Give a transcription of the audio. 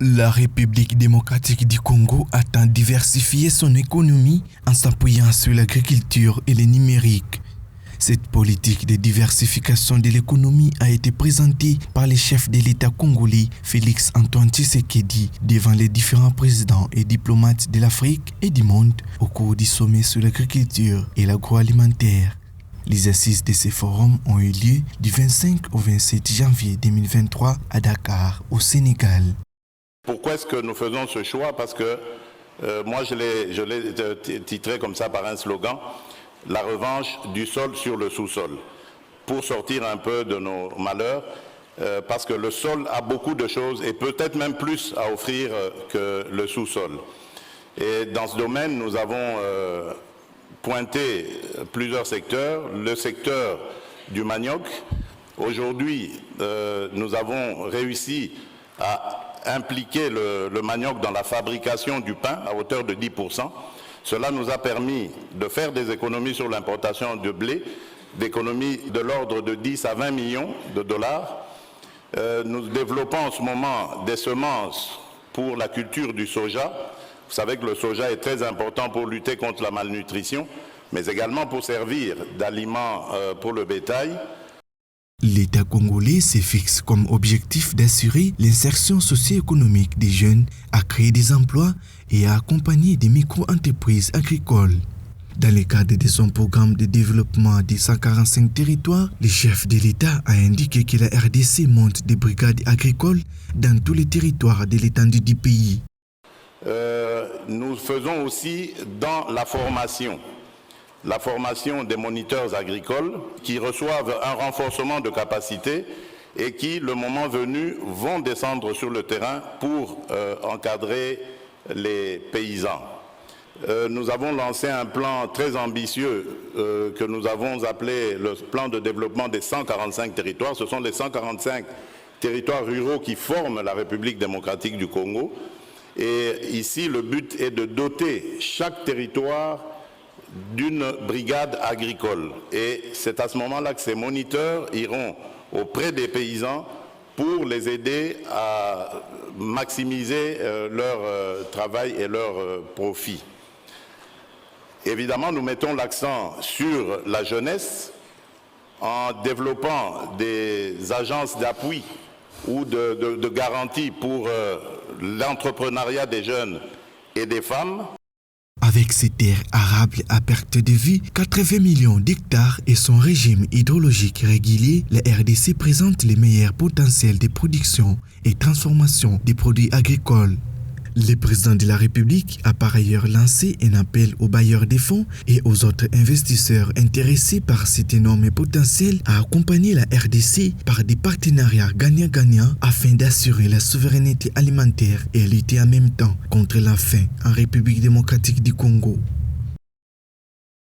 La République démocratique du Congo attend diversifier son économie en s'appuyant sur l'agriculture et le numérique. Cette politique de diversification de l'économie a été présentée par le chef de l'État congolais Félix Antoine Tshisekedi devant les différents présidents et diplomates de l'Afrique et du monde au cours du sommet sur l'agriculture et l'agroalimentaire. Les assises de ce forum ont eu lieu du 25 au 27 janvier 2023 à Dakar, au Sénégal. Pourquoi est-ce que nous faisons ce choix? Parce que moi je l'ai titré comme ça par un slogan, la revanche du sol sur le sous-sol, pour sortir un peu de nos malheurs, parce que le sol a beaucoup de choses et peut-être même plus à offrir que le sous-sol. Et dans ce domaine, nous avons pointé plusieurs secteurs. Le secteur du manioc, aujourd'hui, nous avons réussi à impliquer le manioc dans la fabrication du pain à hauteur de 10%. Cela nous a permis de faire des économies sur l'importation de blé, d'économies de l'ordre de 10 à 20 millions de dollars. Nous développons en ce moment des semences pour la culture du soja. Vous savez que le soja est très important pour lutter contre la malnutrition, mais également pour servir d'aliment pour le bétail. L'État congolais se fixe comme objectif d'assurer l'insertion socio-économique des jeunes, à créer des emplois et à accompagner des micro-entreprises agricoles. Dans le cadre de son programme de développement des 145 territoires, le chef de l'État a indiqué que la RDC monte des brigades agricoles dans tous les territoires de l'étendue du pays. Nous faisons aussi dans la formation des moniteurs agricoles qui reçoivent un renforcement de capacité et qui, le moment venu, vont descendre sur le terrain pour encadrer les paysans. Nous avons lancé un plan très ambitieux que nous avons appelé le plan de développement des 145 territoires. Ce sont les 145 territoires ruraux qui forment la République démocratique du Congo. Et ici, le but est de doter chaque territoire d'une brigade agricole. Et c'est à ce moment-là que ces moniteurs iront auprès des paysans pour les aider à maximiser leur travail et leur profit. Évidemment, nous mettons l'accent sur la jeunesse en développant des agences d'appui ou de garantie pour l'entrepreneuriat des jeunes et des femmes. Avec ses terres arables à perte de vue, 80 millions d'hectares et son régime hydrologique régulier, la RDC présente les meilleurs potentiels de production et transformation des produits agricoles. Le président de la République a par ailleurs lancé un appel aux bailleurs de fonds et aux autres investisseurs intéressés par cet énorme potentiel à accompagner la RDC par des partenariats gagnant-gagnant afin d'assurer la souveraineté alimentaire et lutter en même temps contre la faim en République démocratique du Congo.